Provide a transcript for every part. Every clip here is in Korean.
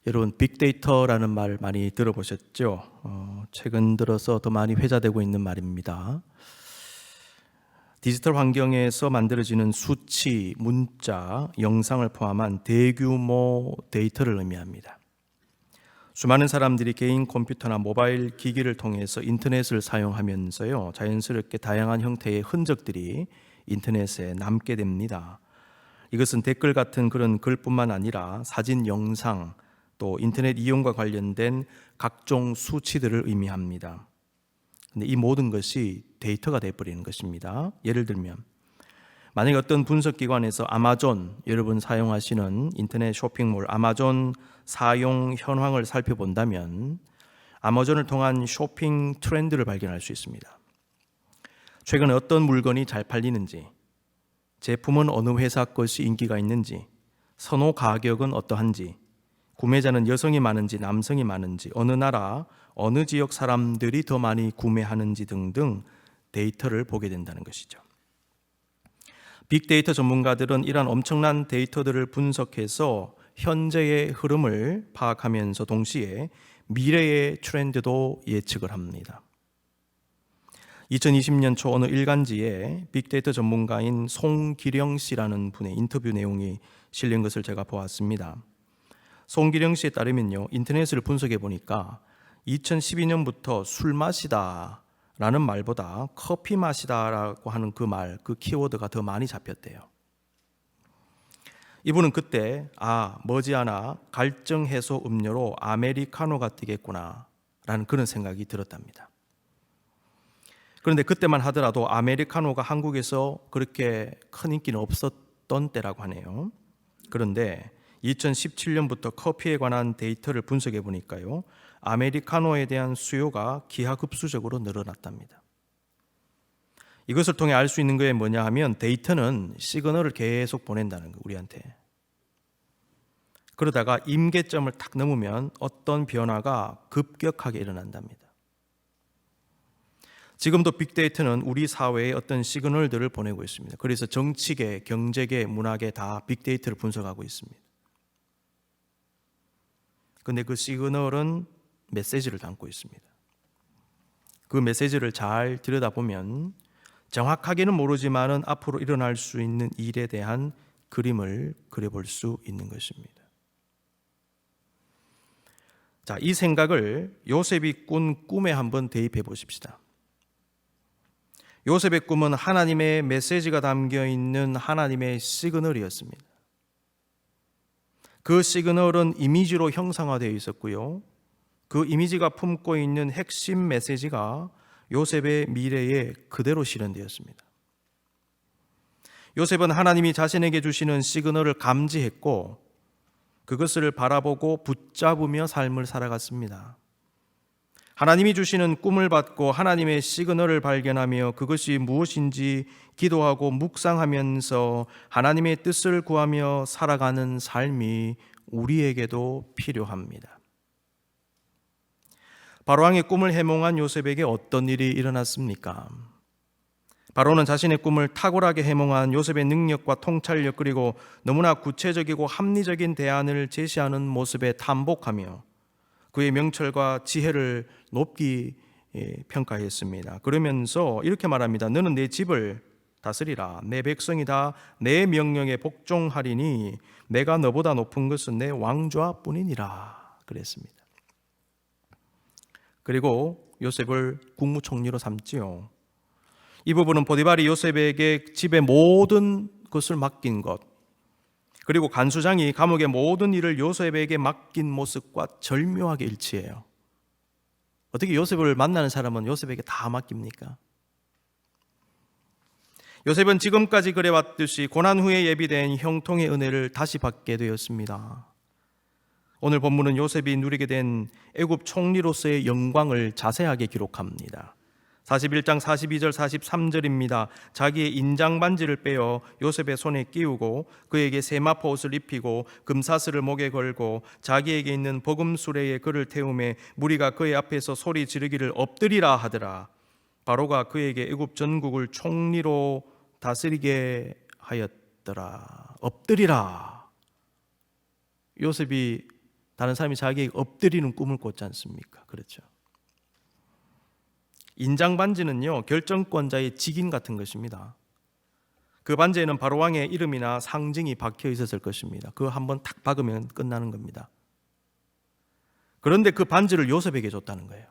여러분, 빅데이터라는 말 많이 들어보셨죠? 최근 들어서 더 많이 회자되고 있는 말입니다. 디지털 환경에서 만들어지는 수치, 문자, 영상을 포함한 대규모 데이터를 의미합니다. 수많은 사람들이 개인 컴퓨터나 모바일 기기를 통해서 인터넷을 사용하면서요, 자연스럽게 다양한 형태의 흔적들이 인터넷에 남게 됩니다. 이것은 댓글 같은 그런 글뿐만 아니라 사진, 영상, 또 인터넷 이용과 관련된 각종 수치들을 의미합니다. 근데 이 모든 것이 데이터가 되어버리는 것입니다. 예를 들면 만약에 어떤 분석기관에서 아마존, 여러분 사용하시는 인터넷 쇼핑몰 아마존 사용 현황을 살펴본다면 아마존을 통한 쇼핑 트렌드를 발견할 수 있습니다. 최근에 어떤 물건이 잘 팔리는지, 제품은 어느 회사 것이 인기가 있는지, 선호 가격은 어떠한지, 구매자는 여성이 많은지 남성이 많은지, 어느 나라, 어느 지역 사람들이 더 많이 구매하는지 등등 데이터를 보게 된다는 것이죠. 빅데이터 전문가들은 이러한 엄청난 데이터들을 분석해서 현재의 흐름을 파악하면서 동시에 미래의 트렌드도 예측을 합니다. 2020년 초 어느 일간지에 빅데이터 전문가인 송기령 씨라는 분의 인터뷰 내용이 실린 것을 제가 보았습니다. 송기령 씨에 따르면요, 인터넷을 분석해 보니까 2012년부터 술 마시다 라는 말보다 커피 마시다 라고 하는 그 말, 그 키워드가 더 많이 잡혔대요. 이분은 그때 머지않아 갈증 해소 음료로 아메리카노가 뜨겠구나 라는 그런 생각이 들었답니다. 그런데 그때만 하더라도 아메리카노가 한국에서 그렇게 큰 인기는 없었던 때라고 하네요. 그런데 2017년부터 커피에 관한 데이터를 분석해 보니까요, 아메리카노에 대한 수요가 기하급수적으로 늘어났답니다. 이것을 통해 알 수 있는 게 뭐냐 하면 데이터는 시그널을 계속 보낸다는 거, 우리한테. 그러다가 임계점을 딱 넘으면 어떤 변화가 급격하게 일어난답니다. 지금도 빅데이터는 우리 사회에 어떤 시그널들을 보내고 있습니다. 그래서 정치계, 경제계, 문화계 다 빅데이터를 분석하고 있습니다. 그런데 그 시그널은 메시지를 담고 있습니다. 그 메시지를 잘 들여다보면 정확하게는 모르지만은 앞으로 일어날 수 있는 일에 대한 그림을 그려볼 수 있는 것입니다. 자, 이 생각을 요셉이 꾼 꿈에 한번 대입해 보십시다. 요셉의 꿈은 하나님의 메시지가 담겨 있는 하나님의 시그널이었습니다. 그 시그널은 이미지로 형상화되어 있었고요, 그 이미지가 품고 있는 핵심 메시지가 요셉의 미래에 그대로 실현되었습니다. 요셉은 하나님이 자신에게 주시는 시그널을 감지했고 그것을 바라보고 붙잡으며 삶을 살아갔습니다. 하나님이 주시는 꿈을 받고 하나님의 시그널을 발견하며 그것이 무엇인지 기도하고 묵상하면서 하나님의 뜻을 구하며 살아가는 삶이 우리에게도 필요합니다. 바로왕의 꿈을 해몽한 요셉에게 어떤 일이 일어났습니까? 바로는 자신의 꿈을 탁월하게 해몽한 요셉의 능력과 통찰력, 그리고 너무나 구체적이고 합리적인 대안을 제시하는 모습에 탐복하며 그의 명철과 지혜를 높이 평가했습니다. 그러면서 이렇게 말합니다. 너는 내 집을 다스리라. 내 백성이 다 내 명령에 복종하리니 내가 너보다 높은 것은 내 왕좌뿐이니라 그랬습니다. 그리고 요셉을 국무총리로 삼지요. 이 부분은 보디발이 요셉에게 집의 모든 것을 맡긴 것, 그리고 간수장이 감옥의 모든 일을 요셉에게 맡긴 모습과 절묘하게 일치해요. 어떻게 요셉을 만나는 사람은 요셉에게 다 맡깁니까? 요셉은 지금까지 그래왔듯이 고난 후에 예비된 형통의 은혜를 다시 받게 되었습니다. 오늘 본문은 요셉이 누리게 된 애굽 총리로서의 영광을 자세하게 기록합니다. 41장 42절 43절입니다. 자기의 인장 반지를 빼어 요셉의 손에 끼우고 그에게 세마포 옷을 입히고 금사슬을 목에 걸고 자기에게 있는 버금수레에 그를 태우매 무리가 그의 앞에서 소리 지르기를 엎드리라 하더라. 바로가 그에게 애굽 전국을 총리로 다스리게 하였더라. 엎드리라. 요셉이 다른 사람이 자기에게 엎드리는 꿈을 꿨지 않습니까? 그렇죠. 인장 반지는요, 결정권자의 직인 같은 것입니다. 그 반지에는 바로왕의 이름이나 상징이 박혀 있었을 것입니다. 그거 한번 탁 박으면 끝나는 겁니다. 그런데 그 반지를 요셉에게 줬다는 거예요.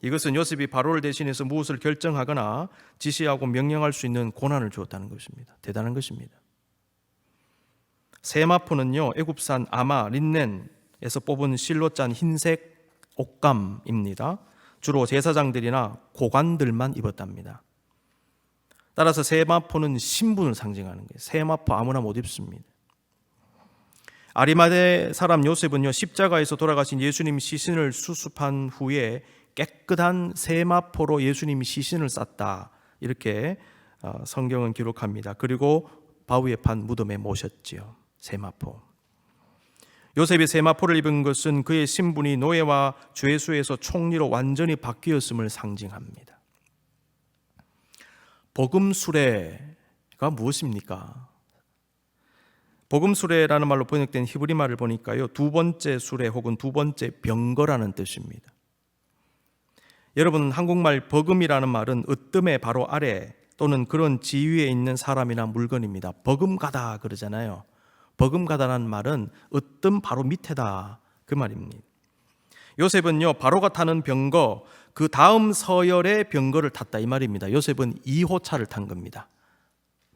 이것은 요셉이 바로를 대신해서 무엇을 결정하거나 지시하고 명령할 수 있는 권한을 주었다는 것입니다. 대단한 것입니다. 세마포는요, 애굽산 아마 린넨에서 뽑은 실로 짠 흰색 옷감입니다. 주로 제사장들이나 고관들만 입었답니다. 따라서 세마포는 신분을 상징하는 거예요. 세마포 아무나 못 입습니다. 아리마대 사람 요셉은요, 십자가에서 돌아가신 예수님 시신을 수습한 후에 깨끗한 세마포로 예수님이 시신을 쌌다, 이렇게 성경은 기록합니다. 그리고 바위에 판 무덤에 모셨지요. 세마포. 요셉이 세마포를 입은 것은 그의 신분이 노예와 죄수에서 총리로 완전히 바뀌었음을 상징합니다. 복음수레가 무엇입니까? 복음수레라는 말로 번역된 히브리 말을 보니까요, 두 번째 수레 혹은 두 번째 병거라는 뜻입니다. 여러분, 한국말 버금이라는 말은 으뜸의 바로 아래 또는 그런 지위에 있는 사람이나 물건입니다. 버금가다 그러잖아요. 버금가다라는 말은 으뜸 바로 밑에다, 그 말입니다. 요셉은요, 바로가 타는 병거, 그 다음 서열의 병거를 탔다, 이 말입니다. 요셉은 2호차를 탄 겁니다.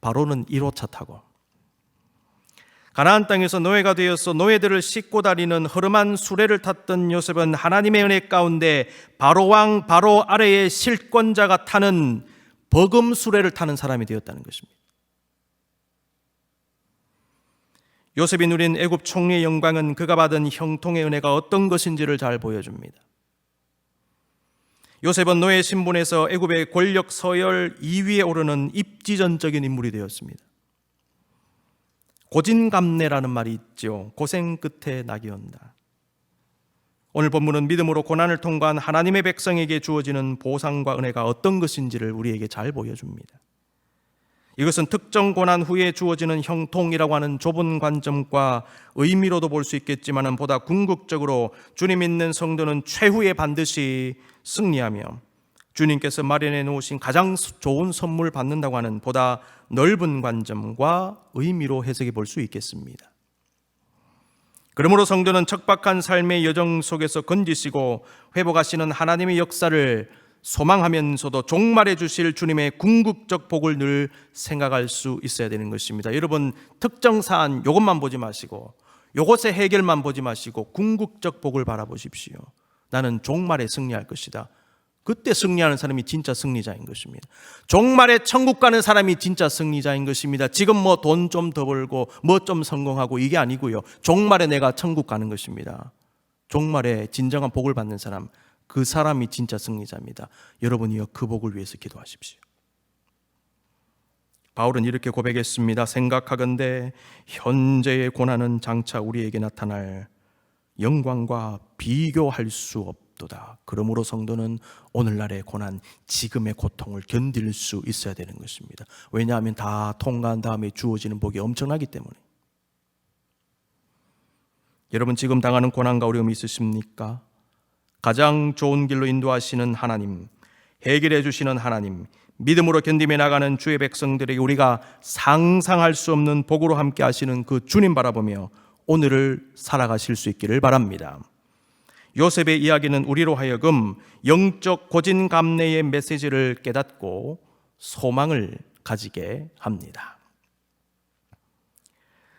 바로는 1호차 타고. 가나안 땅에서 노예가 되어서 노예들을 싣고 다니는 허름한 수레를 탔던 요셉은 하나님의 은혜 가운데 바로왕 바로 아래의 실권자가 타는 버금 수레를 타는 사람이 되었다는 것입니다. 요셉이 누린 애굽 총리의 영광은 그가 받은 형통의 은혜가 어떤 것인지를 잘 보여줍니다. 요셉은 노예 신분에서 애굽의 권력 서열 2위에 오르는 입지전적인 인물이 되었습니다. 고진감래라는 말이 있죠. 고생 끝에 낙이 온다. 오늘 본문은 믿음으로 고난을 통과한 하나님의 백성에게 주어지는 보상과 은혜가 어떤 것인지를 우리에게 잘 보여줍니다. 이것은 특정 고난 후에 주어지는 형통이라고 하는 좁은 관점과 의미로도 볼 수 있겠지만 보다 궁극적으로 주님 믿는 성도는 최후에 반드시 승리하며 주님께서 마련해 놓으신 가장 좋은 선물 받는다고 하는 보다 넓은 관점과 의미로 해석해 볼 수 있겠습니다. 그러므로 성도는 척박한 삶의 여정 속에서 건지시고 회복하시는 하나님의 역사를 소망하면서도 종말해 주실 주님의 궁극적 복을 늘 생각할 수 있어야 되는 것입니다. 여러분, 특정 사안 이것만 보지 마시고 이것의 해결만 보지 마시고 궁극적 복을 바라보십시오. 나는 종말에 승리할 것이다. 그때 승리하는 사람이 진짜 승리자인 것입니다. 종말에 천국 가는 사람이 진짜 승리자인 것입니다. 지금 뭐 돈 좀 더 벌고 뭐 좀 성공하고 이게 아니고요. 종말에 내가 천국 가는 것입니다. 종말에 진정한 복을 받는 사람, 그 사람이 진짜 승리자입니다. 여러분이요, 그 복을 위해서 기도하십시오. 바울은 이렇게 고백했습니다. 생각하건대 현재의 고난은 장차 우리에게 나타날 영광과 비교할 수 없도다. 그러므로 성도는 오늘날의 고난, 지금의 고통을 견딜 수 있어야 되는 것입니다. 왜냐하면 다 통과한 다음에 주어지는 복이 엄청나기 때문에. 여러분, 지금 당하는 고난과 어려움이 있으십니까? 가장 좋은 길로 인도하시는 하나님, 해결해 주시는 하나님, 믿음으로 견디며 나가는 주의 백성들에게 우리가 상상할 수 없는 복으로 함께 하시는 그 주님 바라보며 오늘을 살아가실 수 있기를 바랍니다. 요셉의 이야기는 우리로 하여금 영적 고진감래의 메시지를 깨닫고 소망을 가지게 합니다.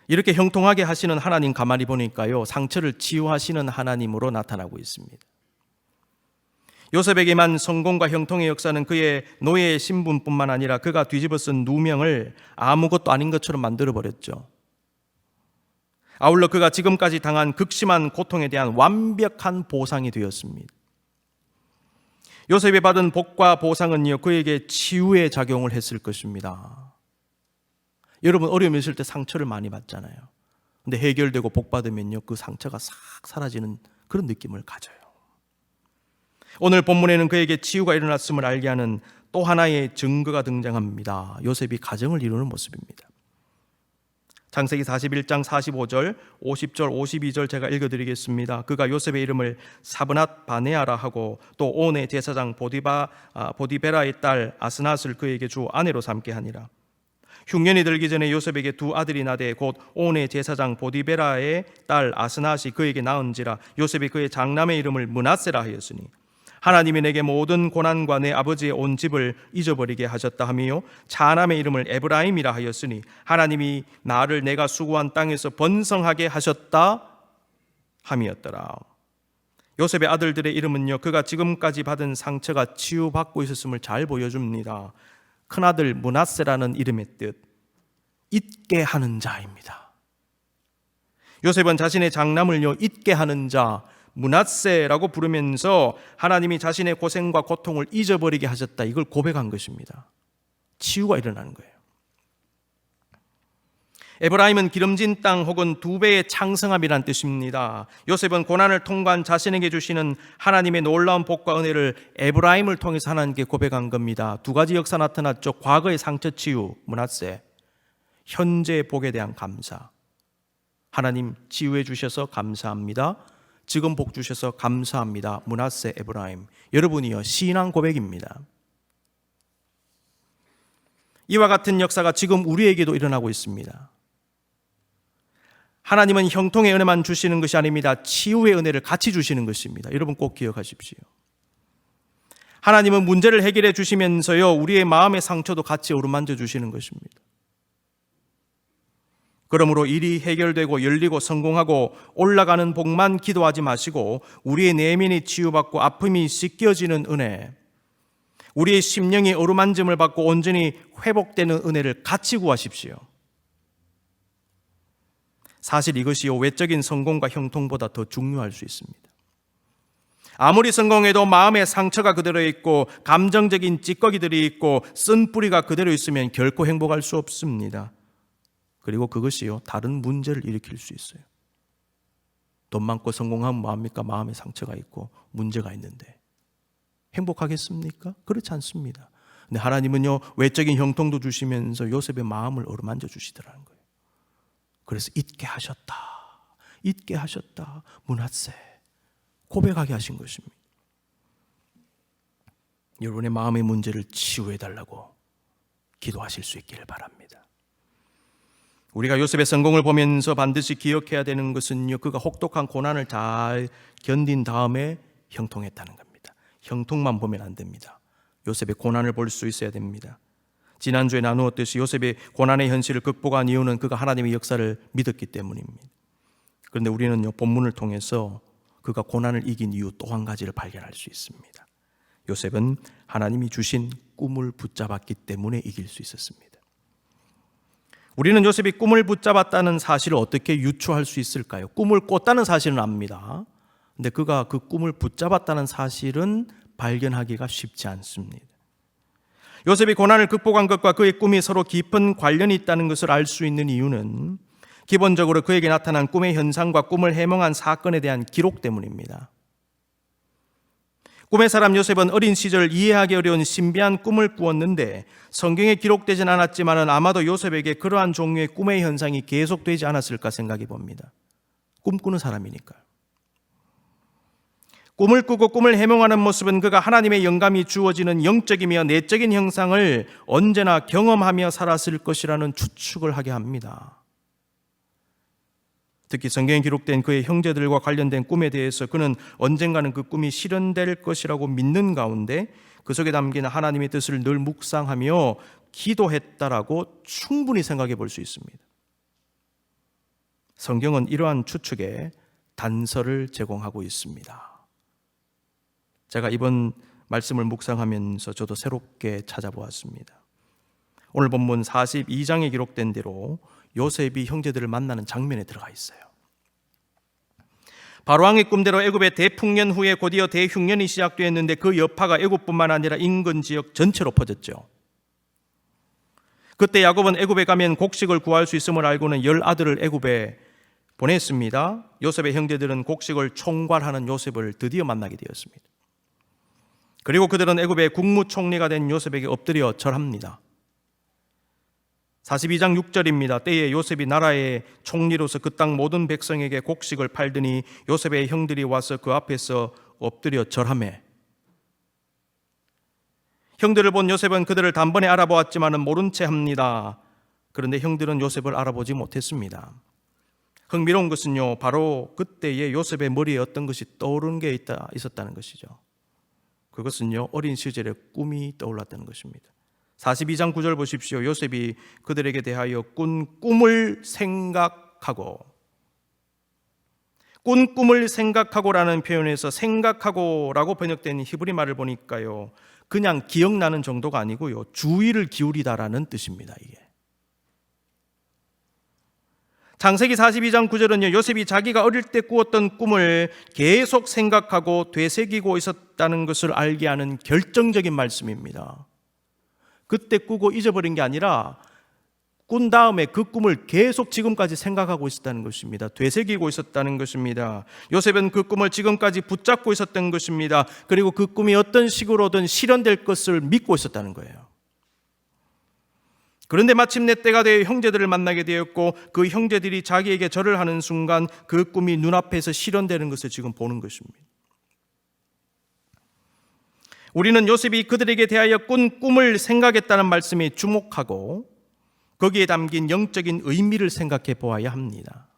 이렇게 형통하게 하시는 하나님 가만히 보니까요, 상처를 치유하시는 하나님으로 나타나고 있습니다. 요셉에게만 성공과 형통의 역사는 그의 노예의 신분뿐만 아니라 그가 뒤집어 쓴 누명을 아무것도 아닌 것처럼 만들어버렸죠. 아울러 그가 지금까지 당한 극심한 고통에 대한 완벽한 보상이 되었습니다. 요셉이 받은 복과 보상은요, 그에게 치유의 작용을 했을 것입니다. 여러분, 어려움이 있을 때 상처를 많이 받잖아요. 근데 해결되고 복 받으면요, 그 상처가 싹 사라지는 그런 느낌을 가져요. 오늘 본문에는 그에게 치유가 일어났음을 알게 하는 또 하나의 증거가 등장합니다. 요셉이 가정을 이루는 모습입니다. 창세기 41장 45절, 50절, 52절 제가 읽어드리겠습니다. 그가 요셉의 이름을 사브낫 바네아라 하고 또 온의 제사장 보디베라의 딸 아스낫을 그에게 주 아내로 삼게 하니라. 흉년이 들기 전에 요셉에게 두 아들이 나되 곧 온의 제사장 보디베라의 딸 아스낫이 그에게 낳은지라. 요셉이 그의 장남의 이름을 므낫세라 하였으니 하나님이 내게 모든 고난과 내 아버지의 온 집을 잊어버리게 하셨다 하며 차남의 이름을 에브라임이라 하였으니 하나님이 나를 내가 수고한 땅에서 번성하게 하셨다 함이었더라. 요셉의 아들들의 이름은요, 그가 지금까지 받은 상처가 치유받고 있었음을 잘 보여줍니다. 큰아들 므낫세라는 이름의 뜻, 잊게 하는 자입니다. 요셉은 자신의 장남을요, 잊게 하는 자, 므낫세라고 부르면서 하나님이 자신의 고생과 고통을 잊어버리게 하셨다, 이걸 고백한 것입니다. 치유가 일어나는 거예요. 에브라임은 기름진 땅 혹은 두 배의 창성함이란 뜻입니다. 요셉은 고난을 통과한 자신에게 주시는 하나님의 놀라운 복과 은혜를 에브라임을 통해서 하나님께 고백한 겁니다. 두 가지 역사 나타났죠. 과거의 상처 치유, 므낫세, 현재의 복에 대한 감사. 하나님 치유해 주셔서 감사합니다. 지금 복 주셔서 감사합니다. 므낫세, 에브라임. 여러분이요, 신앙 고백입니다. 이와 같은 역사가 지금 우리에게도 일어나고 있습니다. 하나님은 형통의 은혜만 주시는 것이 아닙니다. 치유의 은혜를 같이 주시는 것입니다. 여러분 꼭 기억하십시오. 하나님은 문제를 해결해 주시면서요, 우리의 마음의 상처도 같이 어루만져 주시는 것입니다. 그러므로 일이 해결되고 열리고 성공하고 올라가는 복만 기도하지 마시고 우리의 내면이 치유받고 아픔이 씻겨지는 은혜, 우리의 심령이 어루만짐을 받고 온전히 회복되는 은혜를 같이 구하십시오. 사실 이것이요, 외적인 성공과 형통보다 더 중요할 수 있습니다. 아무리 성공해도 마음의 상처가 그대로 있고 감정적인 찌꺼기들이 있고 쓴 뿌리가 그대로 있으면 결코 행복할 수 없습니다. 그리고 그것이요, 다른 문제를 일으킬 수 있어요. 돈 많고 성공하면 뭐합니까? 마음에 상처가 있고 문제가 있는데 행복하겠습니까? 그렇지 않습니다. 근데 하나님은요, 외적인 형통도 주시면서 요셉의 마음을 어루만져 주시더라는 거예요. 그래서 잊게 하셨다, 잊게 하셨다, 므낫세, 고백하게 하신 것입니다. 여러분의 마음의 문제를 치유해달라고 기도하실 수 있기를 바랍니다. 우리가 요셉의 성공을 보면서 반드시 기억해야 되는 것은요, 그가 혹독한 고난을 잘 견딘 다음에 형통했다는 겁니다. 형통만 보면 안 됩니다. 요셉의 고난을 볼 수 있어야 됩니다. 지난주에 나누었듯이 요셉의 고난의 현실을 극복한 이유는 그가 하나님의 역사를 믿었기 때문입니다. 그런데 우리는요, 본문을 통해서 그가 고난을 이긴 이유 또 한 가지를 발견할 수 있습니다. 요셉은 하나님이 주신 꿈을 붙잡았기 때문에 이길 수 있었습니다. 우리는 요셉이 꿈을 붙잡았다는 사실을 어떻게 유추할 수 있을까요? 꿈을 꿨다는 사실은 압니다. 근데 그가 그 꿈을 붙잡았다는 사실은 발견하기가 쉽지 않습니다. 요셉이 고난을 극복한 것과 그의 꿈이 서로 깊은 관련이 있다는 것을 알 수 있는 이유는 기본적으로 그에게 나타난 꿈의 현상과 꿈을 해몽한 사건에 대한 기록 때문입니다. 꿈의 사람 요셉은 어린 시절 이해하기 어려운 신비한 꿈을 꾸었는데 성경에 기록되진 않았지만 아마도 요셉에게 그러한 종류의 꿈의 현상이 계속되지 않았을까 생각해 봅니다. 꿈꾸는 사람이니까요. 꿈을 꾸고 꿈을 해몽하는 모습은 그가 하나님의 영감이 주어지는 영적이며 내적인 형상을 언제나 경험하며 살았을 것이라는 추측을 하게 합니다. 특히 성경에 기록된 그의 형제들과 관련된 꿈에 대해서 그는 언젠가는 그 꿈이 실현될 것이라고 믿는 가운데 그 속에 담긴 하나님의 뜻을 늘 묵상하며 기도했다라고 충분히 생각해 볼 수 있습니다. 성경은 이러한 추측에 단서를 제공하고 있습니다. 제가 이번 말씀을 묵상하면서 저도 새롭게 찾아보았습니다. 오늘 본문 42장에 기록된 대로 요셉이 형제들을 만나는 장면에 들어가 있어요. 바로왕의 꿈대로 애굽의 대풍년 후에 곧이어 대흉년이 시작되었는데 그 여파가 애굽뿐만 아니라 인근 지역 전체로 퍼졌죠. 그때 야곱은 애굽에 가면 곡식을 구할 수 있음을 알고는 10아들을 애굽에 보냈습니다. 요셉의 형제들은 곡식을 총괄하는 요셉을 드디어 만나게 되었습니다. 그리고 그들은 애굽의 국무총리가 된 요셉에게 엎드려 절합니다. 42장 6절입니다. 때에 요셉이 나라의 총리로서 그 땅 모든 백성에게 곡식을 팔더니 요셉의 형들이 와서 그 앞에서 엎드려 절하매. 형들을 본 요셉은 그들을 단번에 알아보았지만은 모른 채 합니다. 그런데 형들은 요셉을 알아보지 못했습니다. 흥미로운 것은요, 바로 그때의 요셉의 머리에 어떤 것이 떠오르는 게 있었다는 것이죠. 그것은요, 어린 시절의 꿈이 떠올랐다는 것입니다. 42장 9절 보십시오. 요셉이 그들에게 대하여 꾼 꿈을 생각하고, 꾼 꿈을 생각하고라는 표현에서 생각하고라고 번역된 히브리 말을 보니까요, 그냥 기억나는 정도가 아니고요, 주의를 기울이다라는 뜻입니다. 이게 창세기 42장 9절은요, 요셉이 자기가 어릴 때 꾸었던 꿈을 계속 생각하고 되새기고 있었다는 것을 알게 하는 결정적인 말씀입니다. 그때 꾸고 잊어버린 게 아니라 꾼 다음에 그 꿈을 계속 지금까지 생각하고 있었다는 것입니다. 되새기고 있었다는 것입니다. 요셉은 그 꿈을 지금까지 붙잡고 있었던 것입니다. 그리고 그 꿈이 어떤 식으로든 실현될 것을 믿고 있었다는 거예요. 그런데 마침내 때가 되어 형제들을 만나게 되었고, 그 형제들이 자기에게 절을 하는 순간 그 꿈이 눈앞에서 실현되는 것을 지금 보는 것입니다. 우리는 요셉이 그들에게 대하여 꾼 꿈을 생각했다는 말씀에 주목하고 거기에 담긴 영적인 의미를 생각해 보아야 합니다.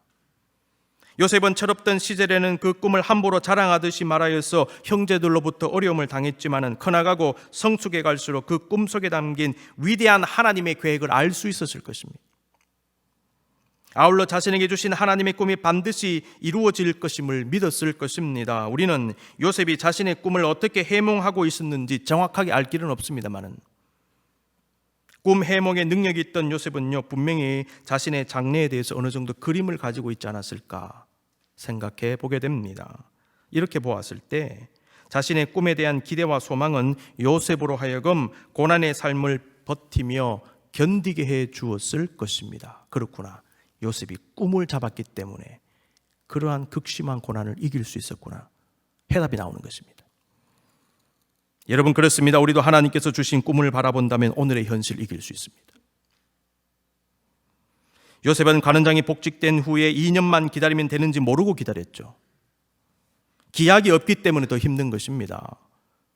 요셉은 철없던 시절에는 그 꿈을 함부로 자랑하듯이 말하여서 형제들로부터 어려움을 당했지만은 커나가고 성숙해 갈수록 그 꿈속에 담긴 위대한 하나님의 계획을 알 수 있었을 것입니다. 아울러 자신에게 주신 하나님의 꿈이 반드시 이루어질 것임을 믿었을 것입니다. 우리는 요셉이 자신의 꿈을 어떻게 해몽하고 있었는지 정확하게 알 길은 없습니다만은, 꿈 해몽의 능력이 있던 요셉은요, 분명히 자신의 장래에 대해서 어느 정도 그림을 가지고 있지 않았을까 생각해 보게 됩니다. 이렇게 보았을 때 자신의 꿈에 대한 기대와 소망은 요셉으로 하여금 고난의 삶을 버티며 견디게 해 주었을 것입니다. 그렇구나, 요셉이 꿈을 잡았기 때문에 그러한 극심한 고난을 이길 수 있었구나, 해답이 나오는 것입니다. 여러분, 그렇습니다. 우리도 하나님께서 주신 꿈을 바라본다면 오늘의 현실을 이길 수 있습니다. 요셉은 관원장이 복직된 후에 2년만 기다리면 되는지 모르고 기다렸죠. 기약이 없기 때문에 더 힘든 것입니다.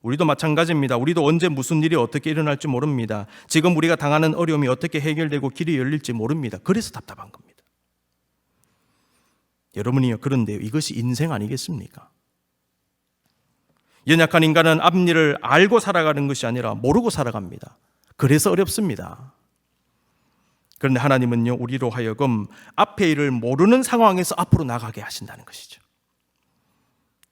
우리도 마찬가지입니다. 우리도 언제 무슨 일이 어떻게 일어날지 모릅니다. 지금 우리가 당하는 어려움이 어떻게 해결되고 길이 열릴지 모릅니다. 그래서 답답한 겁니다. 여러분이요, 그런데요, 이것이 인생 아니겠습니까? 연약한 인간은 앞일을 알고 살아가는 것이 아니라 모르고 살아갑니다. 그래서 어렵습니다. 그런데 하나님은요, 우리로 하여금 앞의 일을 모르는 상황에서 앞으로 나가게 하신다는 것이죠.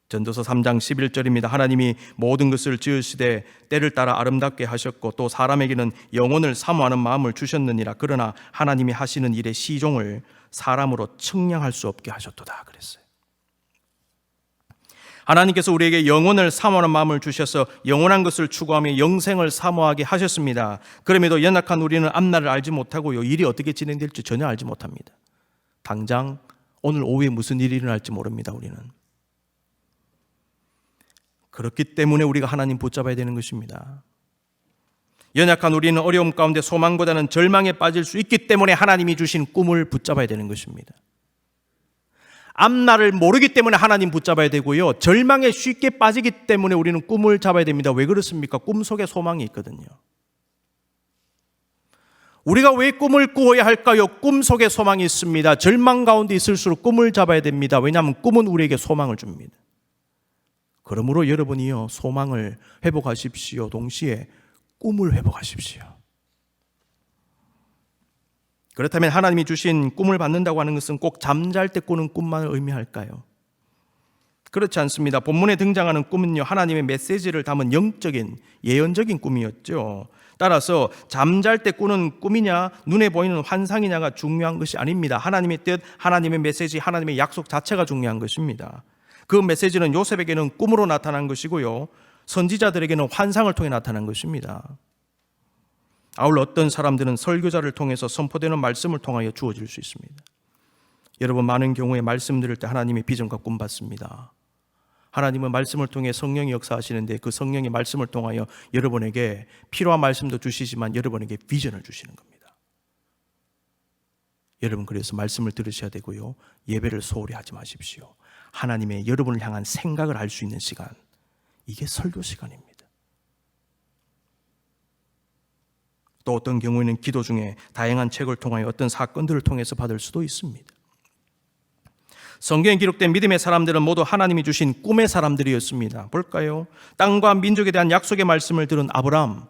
전도서 3장 11절입니다. 하나님이 모든 것을 지으시되 때를 따라 아름답게 하셨고 또 사람에게는 영혼을 사모하는 마음을 주셨느니라. 그러나 하나님이 하시는 일의 시종을 사람으로 측량할 수 없게 하셨도다 그랬어요. 하나님께서 우리에게 영혼을 사모하는 마음을 주셔서 영원한 것을 추구하며 영생을 사모하게 하셨습니다. 그럼에도 연약한 우리는 앞날을 알지 못하고요, 일이 어떻게 진행될지 전혀 알지 못합니다. 당장 오늘 오후에 무슨 일이 일어날지 모릅니다. 우리는 그렇기 때문에 우리가 하나님 붙잡아야 되는 것입니다. 연약한 우리는 어려움 가운데 소망보다는 절망에 빠질 수 있기 때문에 하나님이 주신 꿈을 붙잡아야 되는 것입니다. 앞날을 모르기 때문에 하나님 붙잡아야 되고요, 절망에 쉽게 빠지기 때문에 우리는 꿈을 잡아야 됩니다. 왜 그렇습니까? 꿈속에 소망이 있거든요. 우리가 왜 꿈을 꾸어야 할까요? 꿈속에 소망이 있습니다. 절망 가운데 있을수록 꿈을 잡아야 됩니다. 왜냐하면 꿈은 우리에게 소망을 줍니다. 그러므로 여러분이요, 소망을 회복하십시오. 동시에 꿈을 회복하십시오. 그렇다면 하나님이 주신 꿈을 받는다고 하는 것은 꼭 잠잘 때 꾸는 꿈만을 의미할까요? 그렇지 않습니다. 본문에 등장하는 꿈은요, 하나님의 메시지를 담은 영적인 예언적인 꿈이었죠. 따라서 잠잘 때 꾸는 꿈이냐 눈에 보이는 환상이냐가 중요한 것이 아닙니다. 하나님의 뜻, 하나님의 메시지, 하나님의 약속 자체가 중요한 것입니다. 그 메시지는 요셉에게는 꿈으로 나타난 것이고요, 선지자들에게는 환상을 통해 나타난 것입니다. 아울러 어떤 사람들은 설교자를 통해서 선포되는 말씀을 통하여 주어질 수 있습니다. 여러분, 많은 경우에 말씀 들을 때 하나님의 비전과 꿈 받습니다. 하나님은 말씀을 통해 성령이 역사하시는데 그 성령의 말씀을 통하여 여러분에게 필요한 말씀도 주시지만 여러분에게 비전을 주시는 겁니다. 여러분, 그래서 말씀을 들으셔야 되고요. 예배를 소홀히 하지 마십시오. 하나님의 여러분을 향한 생각을 할 수 있는 시간, 이게 설교 시간입니다. 또 어떤 경우에는 기도 중에 다양한 책을 통하여 어떤 사건들을 통해서 받을 수도 있습니다. 성경에 기록된 믿음의 사람들은 모두 하나님이 주신 꿈의 사람들이었습니다. 볼까요? 땅과 민족에 대한 약속의 말씀을 들은 아브라함,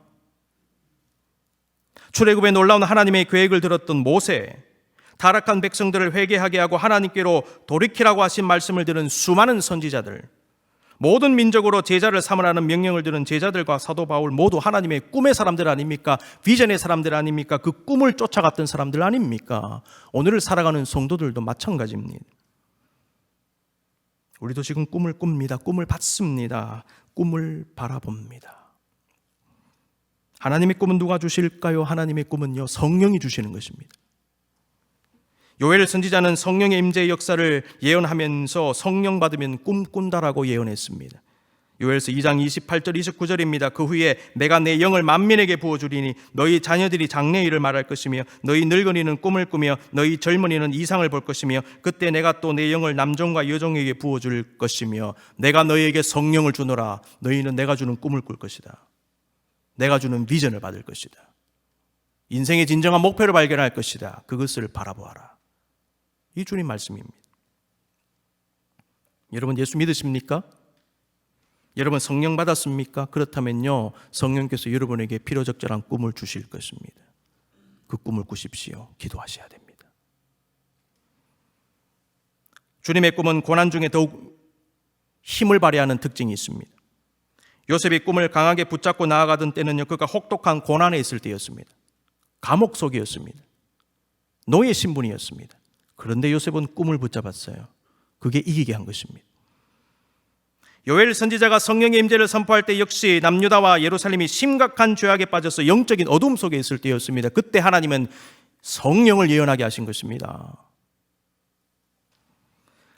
출애굽의 놀라운 하나님의 계획을 들었던 모세, 타락한 백성들을 회개하게 하고 하나님께로 돌이키라고 하신 말씀을 들은 수많은 선지자들, 모든 민족으로 제자를 삼으라는 명령을 들은 제자들과 사도 바울 모두 하나님의 꿈의 사람들 아닙니까? 비전의 사람들 아닙니까? 그 꿈을 쫓아갔던 사람들 아닙니까? 오늘을 살아가는 성도들도 마찬가지입니다. 우리도 지금 꿈을 꿉니다. 꿈을 받습니다. 꿈을 바라봅니다. 하나님의 꿈은 누가 주실까요? 하나님의 꿈은요, 성령이 주시는 것입니다. 요엘 선지자는 성령의 임재의 역사를 예언하면서 성령 받으면 꿈 꾼다라고 예언했습니다. 요엘서 2장 28절 29절입니다. 그 후에 내가 내 영을 만민에게 부어주리니 너희 자녀들이 장래일을 말할 것이며 너희 늙은이는 꿈을 꾸며 너희 젊은이는 이상을 볼 것이며 그때 내가 또 내 영을 남종과 여종에게 부어줄 것이며 내가 너희에게 성령을 주노라. 너희는 내가 주는 꿈을 꿀 것이다. 내가 주는 비전을 받을 것이다. 인생의 진정한 목표를 발견할 것이다. 그것을 바라보아라. 이 주님 말씀입니다. 여러분, 예수 믿으십니까? 여러분, 성령 받았습니까? 그렇다면요, 성령께서 여러분에게 필요적절한 꿈을 주실 것입니다. 그 꿈을 꾸십시오. 기도하셔야 됩니다. 주님의 꿈은 고난 중에 더욱 힘을 발휘하는 특징이 있습니다. 요셉이 꿈을 강하게 붙잡고 나아가던 때는요, 그가 혹독한 고난에 있을 때였습니다. 감옥 속이었습니다. 노예 신분이었습니다. 그런데 요셉은 꿈을 붙잡았어요. 그게 이기게 한 것입니다. 요엘 선지자가 성령의 임재를 선포할 때 역시 남유다와 예루살렘이 심각한 죄악에 빠져서 영적인 어둠 속에 있을 때였습니다. 그때 하나님은 성령을 예언하게 하신 것입니다.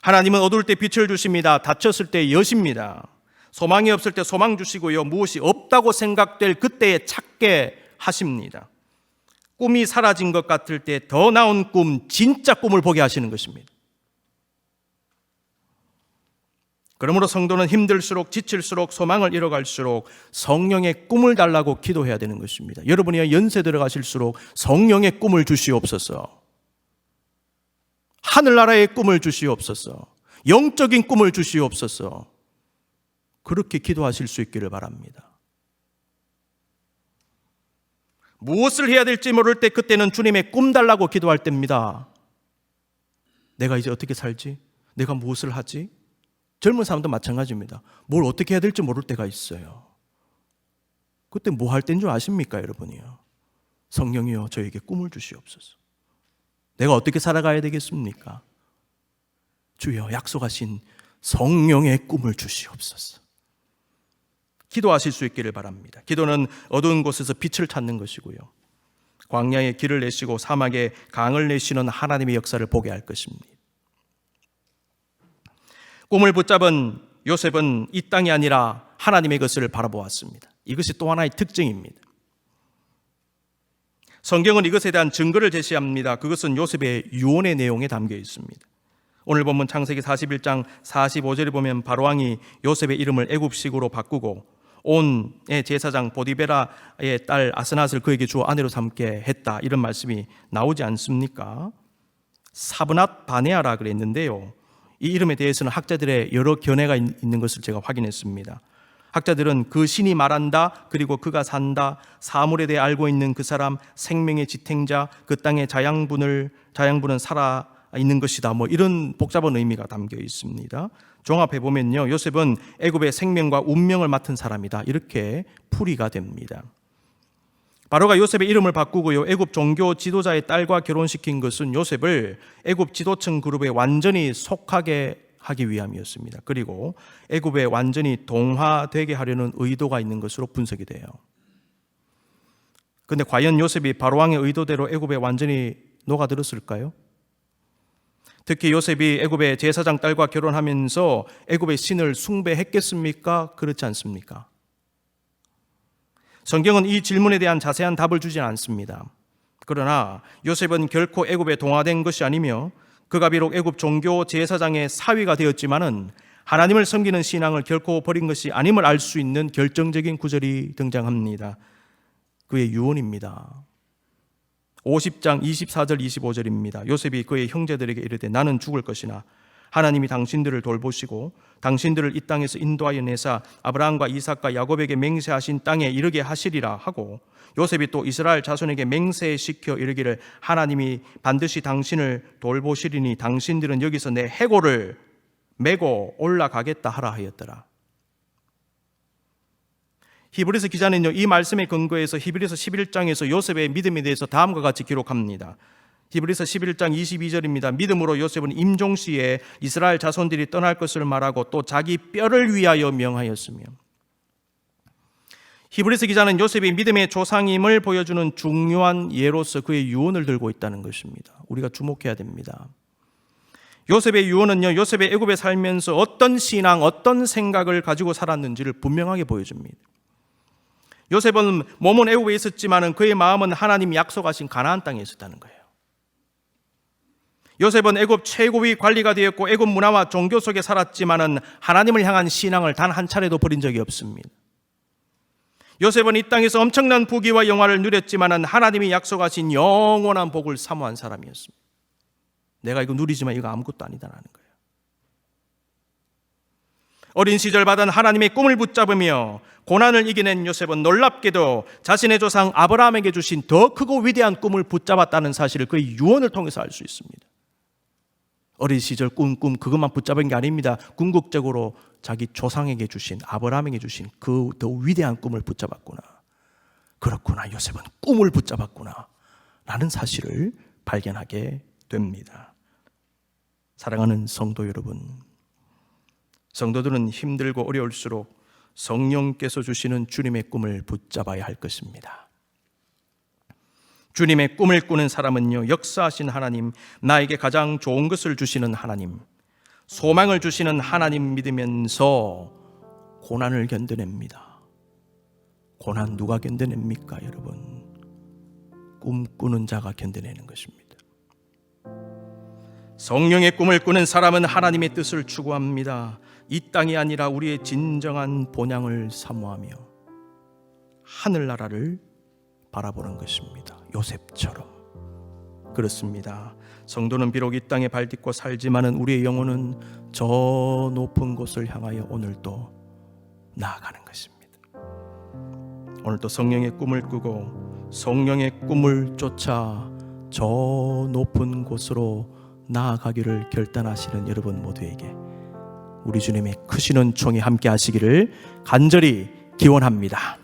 하나님은 어두울 때 빛을 주십니다. 다쳤을 때 여십니다. 소망이 없을 때 소망 주시고요, 무엇이 없다고 생각될 그때에 찾게 하십니다. 꿈이 사라진 것 같을 때 더 나은 꿈, 진짜 꿈을 보게 하시는 것입니다. 그러므로 성도는 힘들수록, 지칠수록, 소망을 잃어갈수록 성령의 꿈을 달라고 기도해야 되는 것입니다. 여러분이 연세 들어가실수록 성령의 꿈을 주시옵소서. 하늘나라의 꿈을 주시옵소서. 영적인 꿈을 주시옵소서. 그렇게 기도하실 수 있기를 바랍니다. 무엇을 해야 될지 모를 때 그때는 주님의 꿈 달라고 기도할 때입니다. 내가 이제 어떻게 살지? 내가 무엇을 하지? 젊은 사람도 마찬가지입니다. 뭘 어떻게 해야 될지 모를 때가 있어요. 그때 뭐 할 때인 줄 아십니까, 여러분이요? 성령이여, 저에게 꿈을 주시옵소서. 내가 어떻게 살아가야 되겠습니까? 주여, 약속하신 성령의 꿈을 주시옵소서. 기도하실 수 있기를 바랍니다. 기도는 어두운 곳에서 빛을 찾는 것이고요, 광야에 길을 내시고 사막에 강을 내시는 하나님의 역사를 보게 할 것입니다. 꿈을 붙잡은 요셉은 이 땅이 아니라 하나님의 것을 바라보았습니다. 이것이 또 하나의 특징입니다. 성경은 이것에 대한 증거를 제시합니다. 그것은 요셉의 유언의 내용에 담겨 있습니다. 오늘 본문 창세기 41장 45절에 보면 바로왕이 요셉의 이름을 애굽식으로 바꾸고 온의 제사장 보디베라의 딸 아스낫을 그에게 주어 아내로 삼게 했다, 이런 말씀이 나오지 않습니까? 사브낫 바네아라 그랬는데요, 이 이름에 대해서는 학자들의 여러 견해가 있는 것을 제가 확인했습니다. 학자들은 그 신이 말한다, 그리고 그가 산다, 사물에 대해 알고 있는 그 사람, 생명의 지탱자, 그 땅의 자양분은 살아 있는 것이다, 뭐 이런 복잡한 의미가 담겨 있습니다. 종합해 보면요, 요셉은 애굽의 생명과 운명을 맡은 사람이다, 이렇게 풀이가 됩니다. 바로가 요셉의 이름을 바꾸고요, 애굽 종교 지도자의 딸과 결혼시킨 것은 요셉을 애굽 지도층 그룹에 완전히 속하게 하기 위함이었습니다. 그리고 애굽에 완전히 동화되게 하려는 의도가 있는 것으로 분석이 돼요. 그런데 과연 요셉이 바로왕의 의도대로 애굽에 완전히 녹아들었을까요? 특히 요셉이 애굽의 제사장 딸과 결혼하면서 애굽의 신을 숭배했겠습니까? 그렇지 않습니까? 성경은 이 질문에 대한 자세한 답을 주지 않습니다. 그러나 요셉은 결코 애굽에 동화된 것이 아니며 그가 비록 애굽 종교 제사장의 사위가 되었지만은 하나님을 섬기는 신앙을 결코 버린 것이 아님을 알 수 있는 결정적인 구절이 등장합니다. 그의 유언입니다. 50장 24절 25절입니다. 요셉이 그의 형제들에게 이르되 나는 죽을 것이나 하나님이 당신들을 돌보시고 당신들을 이 땅에서 인도하여 내사 아브라함과 이삭과 야곱에게 맹세하신 땅에 이르게 하시리라 하고, 요셉이 또 이스라엘 자손에게 맹세시켜 이르기를 하나님이 반드시 당신을 돌보시리니 당신들은 여기서 내 해골을 메고 올라가겠다 하라 하였더라. 히브리서 기자는요, 이 말씀에 근거해서 히브리서 11장에서 요셉의 믿음에 대해서 다음과 같이 기록합니다. 히브리서 11장 22절입니다. 믿음으로 요셉은 임종시에 이스라엘 자손들이 떠날 것을 말하고 또 자기 뼈를 위하여 명하였으며, 히브리서 기자는 요셉이 믿음의 조상임을 보여주는 중요한 예로서 그의 유언을 들고 있다는 것입니다. 우리가 주목해야 됩니다. 요셉의 유언은요, 요셉의 애굽에 살면서 어떤 신앙, 어떤 생각을 가지고 살았는지를 분명하게 보여줍니다. 요셉은 몸은 애굽에 있었지만 그의 마음은 하나님이 약속하신 가나안 땅에 있었다는 거예요. 요셉은 애굽 최고위 관리가 되었고 애굽 문화와 종교 속에 살았지만 하나님을 향한 신앙을 단 한 차례도 버린 적이 없습니다. 요셉은 이 땅에서 엄청난 부귀와 영화를 누렸지만 하나님이 약속하신 영원한 복을 사모한 사람이었습니다. 내가 이거 누리지만 이거 아무것도 아니다라는 거예요. 어린 시절 받은 하나님의 꿈을 붙잡으며 고난을 이겨낸 요셉은 놀랍게도 자신의 조상 아브라함에게 주신 더 크고 위대한 꿈을 붙잡았다는 사실을 그의 유언을 통해서 알 수 있습니다. 어린 시절 꿈 그것만 붙잡은 게 아닙니다. 궁극적으로 자기 조상에게 주신, 아브라함에게 주신 그 더 위대한 꿈을 붙잡았구나. 그렇구나, 요셉은 꿈을 붙잡았구나 라는 사실을 발견하게 됩니다. 사랑하는 성도 여러분, 성도들은 힘들고 어려울수록 성령께서 주시는 주님의 꿈을 붙잡아야 할 것입니다. 주님의 꿈을 꾸는 사람은요, 역사하신 하나님, 나에게 가장 좋은 것을 주시는 하나님, 소망을 주시는 하나님 믿으면서 고난을 견뎌냅니다. 고난 누가 견뎌냅니까, 여러분? 꿈꾸는 자가 견뎌내는 것입니다. 성령의 꿈을 꾸는 사람은 하나님의 뜻을 추구합니다. 이 땅이 아니라 우리의 진정한 본향을 사모하며 하늘나라를 바라보는 것입니다. 요셉처럼. 그렇습니다. 성도는 비록 이 땅에 발 딛고 살지만은 우리의 영혼은 저 높은 곳을 향하여 오늘도 나아가는 것입니다. 오늘도 성령의 꿈을 꾸고 성령의 꿈을 쫓아 저 높은 곳으로 나아가기를 결단하시는 여러분 모두에게 우리 주님의 크시는 총이 함께 하시기를 간절히 기원합니다.